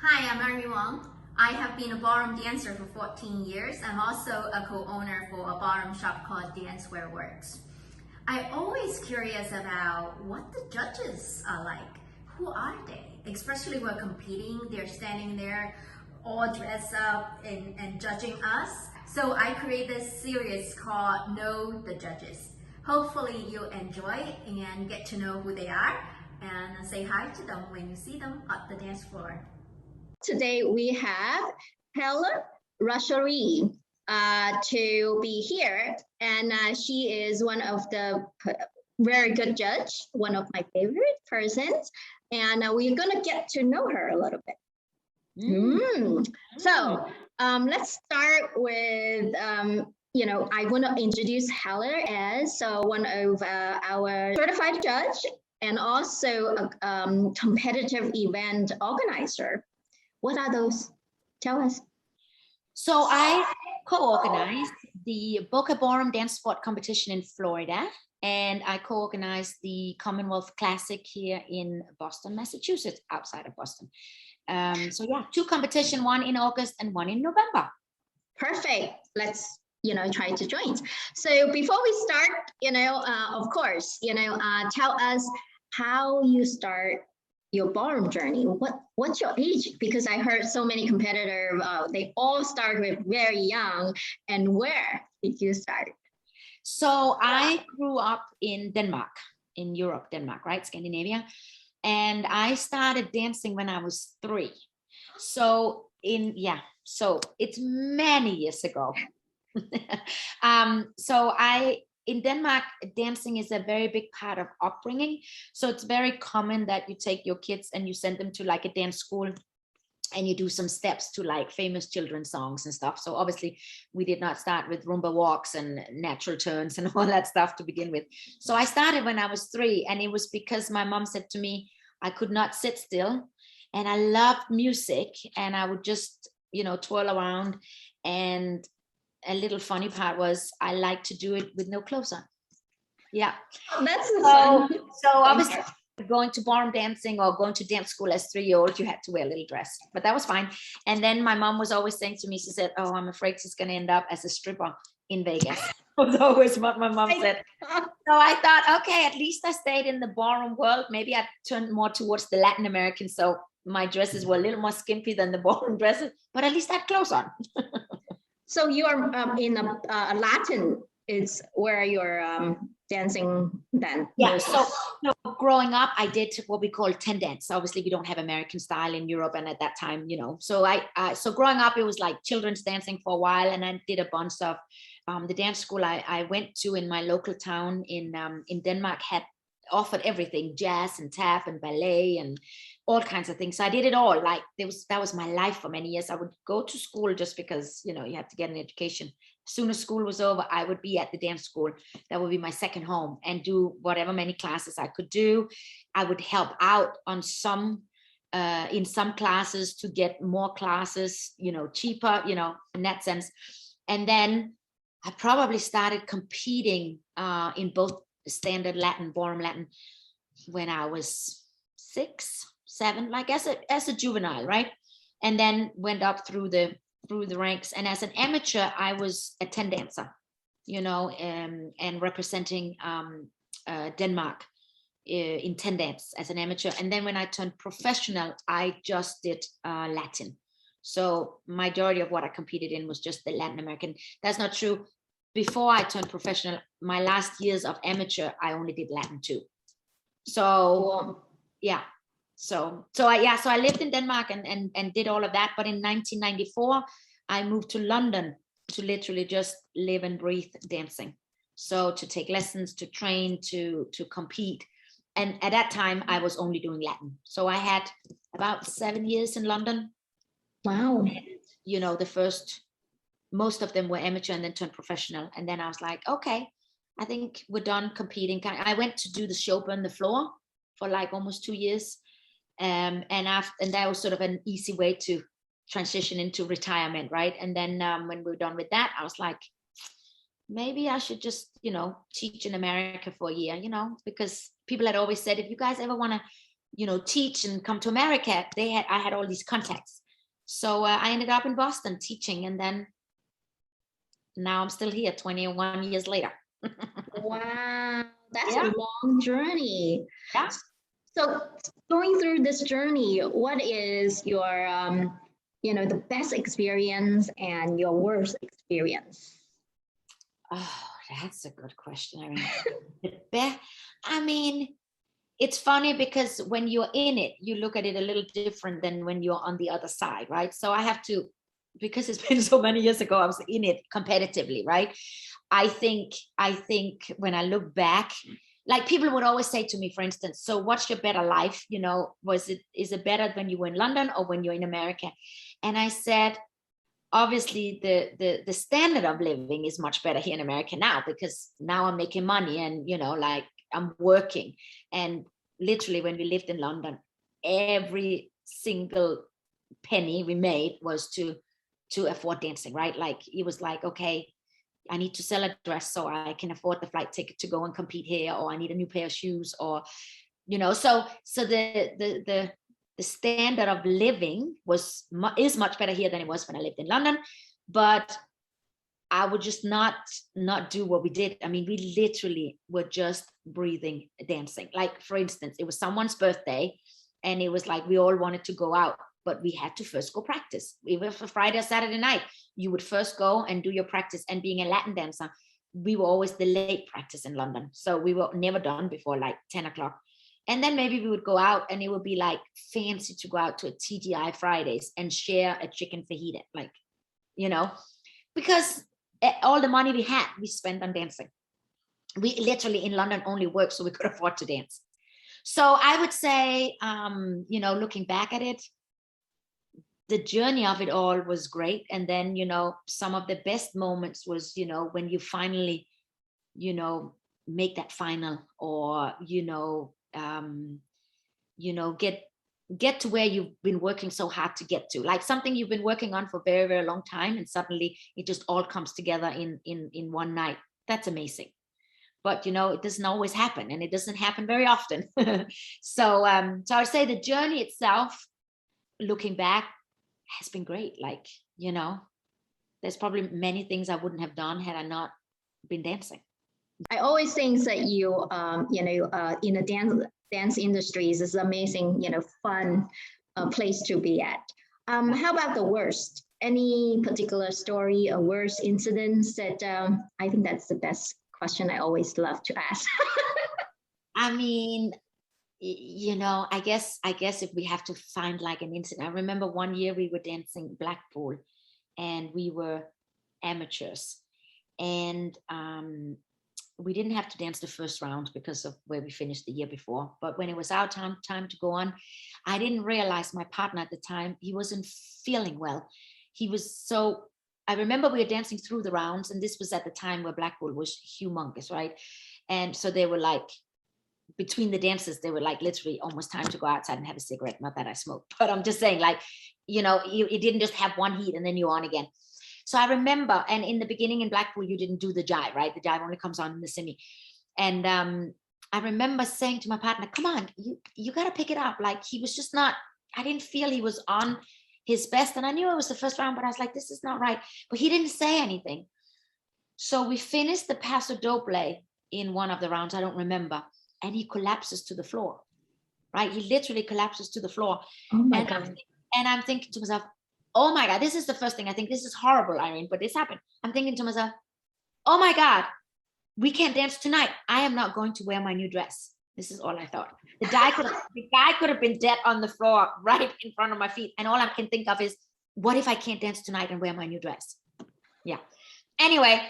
Hi, I'm Mary Wong. I have been a ballroom dancer for 14 years. I'm also a co-owner for a ballroom shop called Dancewear Works. I'm always curious about what the judges are like. Who are they? Especially when competing, they're standing there all dressed up and judging us. So I created this series called Know the Judges. Hopefully you'll enjoy and get to know who they are and say hi to them when you see them at the dance floor. Today we have Helle Rusholt Yi to be here, and she is one of the very good judge, one of my favorite persons, and we're gonna get to know her a little bit. So let's start with I want to introduce Helle as one of our certified judge and also a competitive event organizer. What are those? Tell us. So I co-organized the Boca Dancesport competition in Florida, and I co-organized the Commonwealth Classic here in Boston, Massachusetts, outside of Boston. So yeah, 2 competitions, one in August and one in November. Perfect. Let's try to join. So before we start, of course, tell us how you start your ballroom journey. What's your age? Because I heard so many competitors, they all start with very young. And where did you start? So I grew up in Denmark, in Europe, Denmark, right? Scandinavia. And I started dancing when I was 3. So it's many years ago. In Denmark, dancing is a very big part of upbringing. So it's very common that you take your kids and you send them to like a dance school and you do some steps to like famous children's songs and stuff. So obviously we did not start with rumba walks and natural turns and all that stuff to begin with. So I started when I was 3, and it was because my mom said to me, I could not sit still, and I loved music, and I would just, twirl around. And a little funny part was I like to do it with no clothes on. Yeah. That's so obviously going to ballroom dancing or going to dance school as 3-year-old, you had to wear a little dress, but that was fine. And then my mom was always saying to me, she said, oh, I'm afraid she's going to end up as a stripper in Vegas. That was always what my mom said. So I thought, okay, at least I stayed in the ballroom world. Maybe I turned more towards the Latin American. So my dresses were a little more skimpy than the ballroom dresses, but at least I had clothes on. So you are in a Latin is where you're dancing then? Yeah, so growing up, I did what we call 10 dance. Obviously, we don't have American style in Europe, and at that time, So so growing up, it was like children's dancing for a while, and I did a bunch of the dance school I went to in my local town in Denmark had offered everything, jazz and tap and ballet and all kinds of things. So I did it all. Like that was my life for many years. I would go to school just because, you have to get an education. As soon as school was over, I would be at the dance school. That would be my second home, and do whatever many classes I could do. I would help out on in some classes to get more classes, cheaper, in that sense. And then I probably started competing in both standard Latin, ballroom Latin, when I was 6, 7, like as a juvenile, right? And then went up through the ranks. And as an amateur, I was a 10 dancer, and representing Denmark in 10 dance as an amateur. And then when I turned professional, I just did Latin. So majority of what I competed in was just the Latin American. That's not true. Before I turned professional, my last years of amateur, I only did Latin too. So yeah. So I lived in Denmark and did all of that. But in 1994, I moved to London to literally just live and breathe dancing. So to take lessons, to train, to compete. And at that time, I was only doing Latin. So I had about 7 years in London. Wow. And, most of them were amateur and then turned professional. And then I was like, okay, I think we're done competing. I went to do the show on the floor for like almost 2 years. And that was sort of an easy way to transition into retirement, right? And then when we were done with that, I was like, maybe I should just, teach in America for a year, because people had always said, if you guys ever want to teach and come to America, I had all these contacts. So I ended up in Boston teaching, and then now I'm still here 21 years later. Wow, that's Yeah. a long journey. Yeah. So going through this journey, what is your, the best experience and your worst experience? Oh, that's a good question. I mean, it's funny because when you're in it, you look at it a little different than when you're on the other side, right? So I have to, because it's been so many years ago, I was in it competitively, right? I think when I look back, like people would always say to me, for instance, so what's your better life? Is it better when you were in London or when you're in America? And I said, obviously the standard of living is much better here in America now, because now I'm making money and, like I'm working. And literally when we lived in London, every single penny we made was to afford dancing, right? Like it was like, okay, I need to sell a dress so I can afford the flight ticket to go and compete here, or I need a new pair of shoes, or, so the standard of living is much better here than it was when I lived in London. But I would just not do what we did. I mean, we literally were just breathing dancing. Like, for instance, it was someone's birthday and it was like we all wanted to go out, but we had to first go practice. Even for Friday or Saturday night, you would first go and do your practice. And being a Latin dancer, we were always the late practice in London. So we were never done before like 10 o'clock. And then maybe we would go out and it would be like fancy to go out to a TGI Fridays and share a chicken fajita, like, because all the money we had, we spent on dancing. We literally in London only worked so we could afford to dance. So I would say, looking back at it, the journey of it all was great. And then, some of the best moments was, when you finally, make that final, or, get to where you've been working so hard to get to, like something you've been working on for a very, very long time, and suddenly it just all comes together in one night. That's amazing. But it doesn't always happen, and it doesn't happen very often. So I'd say the journey itself, looking back, has been great. Like, there's probably many things I wouldn't have done had I not been dancing. I always think that you, in the dance industries is amazing, fun place to be at. How about the worst? Any particular story or worst incidents that I think that's the best question I always love to ask. I mean, I guess if we have to find like an incident, I remember one year we were dancing Blackpool and we were amateurs, and we didn't have to dance the first round because of where we finished the year before. But when it was our time to go on, I didn't realize my partner at the time, he wasn't feeling well. I remember we were dancing through the rounds, and this was at the time where Blackpool was humongous, right? And so they were like, between the dances, they were like literally almost time to go outside and have a cigarette. Not that I smoke, but I'm just saying, like, it didn't just have one heat and then you're on again. So I remember, and in the beginning in Blackpool, you didn't do the jive, right? The jive only comes on in the semi. And I remember saying to my partner, come on, you got to pick it up. Like, he was just not, I didn't feel he was on his best. And I knew it was the first round, but I was like, this is not right. But he didn't say anything. So we finished the paso doble in one of the rounds, I don't remember. And he collapses to the floor, right? He literally collapses to the floor. Oh my God. I'm thinking to myself, oh my God, this is the first thing. I think this is horrible, Irene, but this happened. I'm thinking to myself, oh my God, we can't dance tonight. I am not going to wear my new dress. This is all I thought. The guy could have been dead on the floor right in front of my feet. And all I can think of is, what if I can't dance tonight and wear my new dress? Yeah. Anyway,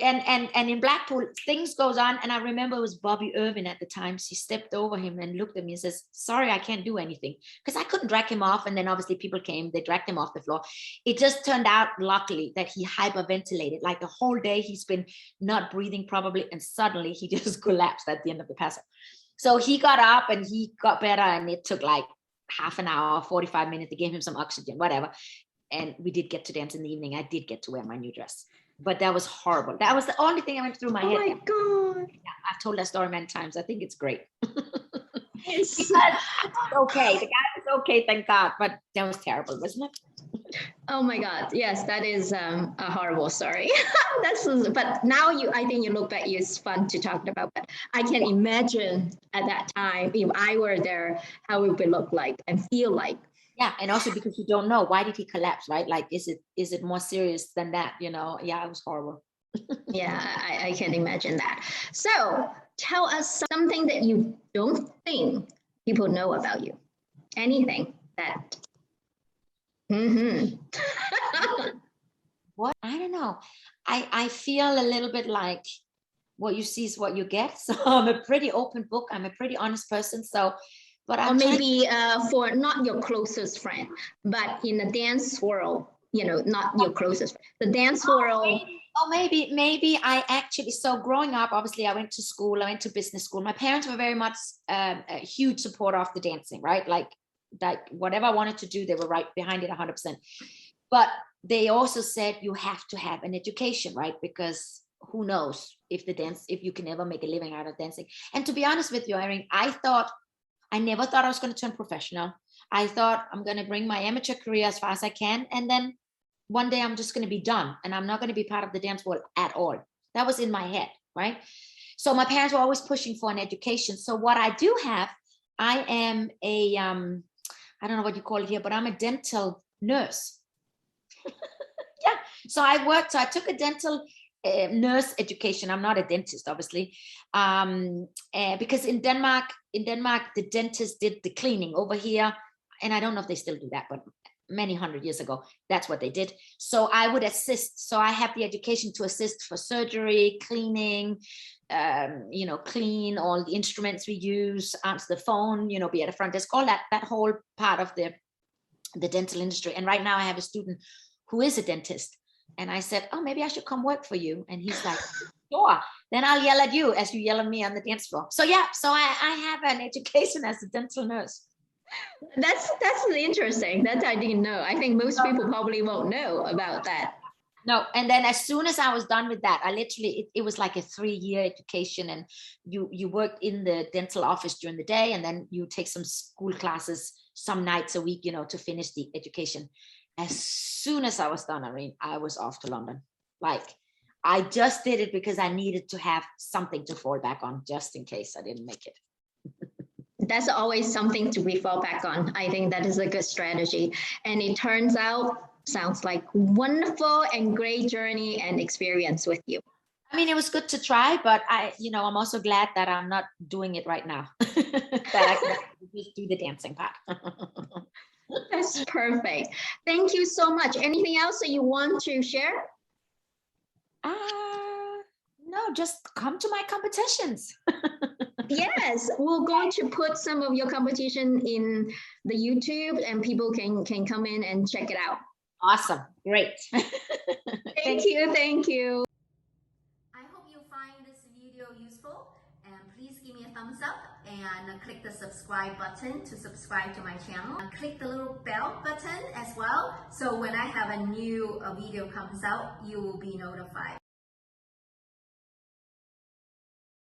and in Blackpool, things goes on. And I remember it was Bobby Irvin at the time. She stepped over him and looked at me and says, sorry, I can't do anything. Because I couldn't drag him off. And then obviously people came, they dragged him off the floor. It just turned out, luckily, that he hyperventilated. Like the whole day he's been not breathing probably. And suddenly he just collapsed at the end of the paso. So he got up and he got better. And it took like half an hour, 45 minutes. They gave him some oxygen, whatever. And we did get to dance in the evening. I did get to wear my new dress. But that was horrible. That was the only thing that went through my head. Oh my God. Yeah, I've told that story many times. I think it's great. Yes. Okay, the guy was okay, thank God, but that was terrible, wasn't it? Oh my God. Yes, that is a horrible story. But now I think you look back, it's fun to talk about. But I can imagine at that time, if I were there, how it would look like and feel like. Yeah, and also because you don't know, why did he collapse, right? Like, is it more serious than that? Yeah, it was horrible. Yeah, I can imagine that. So tell us something that you don't think people know about you. Anything that. Mm-hmm. What? I don't know. I feel a little bit like what you see is what you get. So I'm a pretty open book. I'm a pretty honest person. So, but Or I'm maybe for not your closest friend, but in the dance world, not your closest friend, the dance world. Maybe I actually, so growing up, obviously I went to school, I went to business school. My parents were very much a huge supporter of the dancing, right? Like whatever I wanted to do, they were right behind it 100%. But they also said you have to have an education, right? Because who knows if you can ever make a living out of dancing. And to be honest with you, Irene, I never thought I was going to turn professional. I thought I'm going to bring my amateur career as far as I can. And then one day I'm just going to be done and I'm not going to be part of the dance world at all. That was in my head, right? So my parents were always pushing for an education. So what I do have, I am I don't know what you call it here, but I'm a dental nurse. Yeah. So I took a dental nurse education. I'm not a dentist, obviously, because in Denmark, the dentist did the cleaning over here. And I don't know if they still do that, but many 100 years ago, that's what they did. So I would assist. So I have the education to assist for surgery, cleaning, clean all the instruments we use, answer the phone, be at the front desk, all that whole part of the dental industry. And right now I have a student who is a dentist. And I said, oh, maybe I should come work for you. And he's like, sure. Then I'll yell at you as you yell at me on the dance floor. So yeah, so I have an education as a dental nurse. That's interesting. That I didn't know. I think most people probably won't know about that. No, and then as soon as I was done with that, I literally, it was like a 3-year education, and you worked in the dental office during the day, and then you take some school classes some nights a week, to finish the education. As soon as I was done, Irene, I was off to London. Like, I just did it because I needed to have something to fall back on just in case I didn't make it. That's always something to fall back on. I think that is a good strategy. And it turns out, sounds like wonderful and great journey and experience with you. I mean, it was good to try, but I'm also glad that I'm not doing it right now. That I can just do the dancing part. That's perfect. Thank you so much. Anything else that you want to share? No, just come to my competitions. Yes, we're going to put some of your competition in the YouTube and people can come in and check it out. Awesome. Great. Thank you. I hope you find this video useful, and please give me a thumbs up and click the subscribe button to subscribe to my channel. And click the little bell button as well, so when I have a new video comes out, you will be notified.